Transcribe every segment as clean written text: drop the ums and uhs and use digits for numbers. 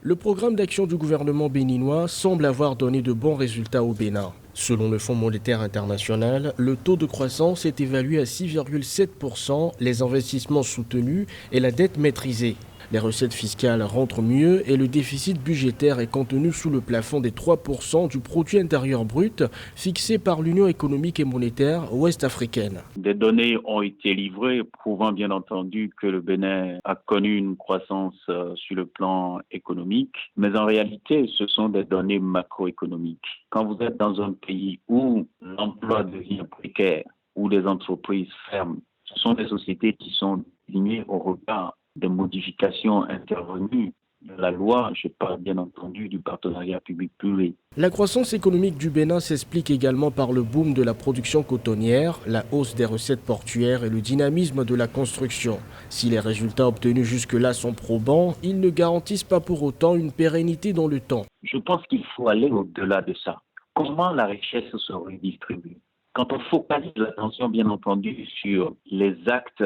Le programme d'action du gouvernement béninois semble avoir donné de bons résultats au Bénin. Selon le Fonds monétaire international, le taux de croissance est évalué à 6,7%, les investissements soutenus et la dette maîtrisée. Les recettes fiscales rentrent mieux et le déficit budgétaire est contenu sous le plafond des 3% du produit intérieur brut fixé par l'Union économique et monétaire ouest-africaine. Des données ont été livrées prouvant bien entendu que le Bénin a connu une croissance sur le plan économique, mais en réalité ce sont des données macroéconomiques. Quand vous êtes dans un pays où l'emploi devient précaire, où les entreprises ferment, ce sont des sociétés qui sont désignées au regard des modifications intervenues de la loi, je parle bien entendu du partenariat public-privé. La croissance économique du Bénin s'explique également par le boom de la production cotonnière, la hausse des recettes portuaires et le dynamisme de la construction. Si les résultats obtenus jusque-là sont probants, ils ne garantissent pas pour autant une pérennité dans le temps. Je pense qu'il faut aller au-delà de ça. Comment la richesse se redistribue? Quand on focalise l'attention bien entendu sur les actes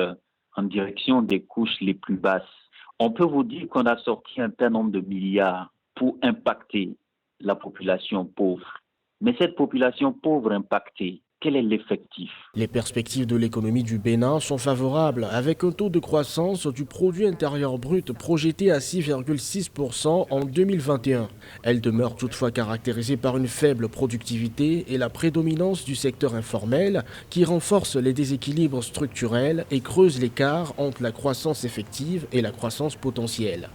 en direction des couches les plus basses, on peut vous dire qu'on a sorti un tel nombre de milliards pour impacter la population pauvre. Mais cette population pauvre impactée, quel est l'effectif? Les perspectives de l'économie du Bénin sont favorables, avec un taux de croissance du produit intérieur brut projeté à 6,6% en 2021. Elle demeure toutefois caractérisée par une faible productivité et la prédominance du secteur informel qui renforce les déséquilibres structurels et creuse l'écart entre la croissance effective et la croissance potentielle.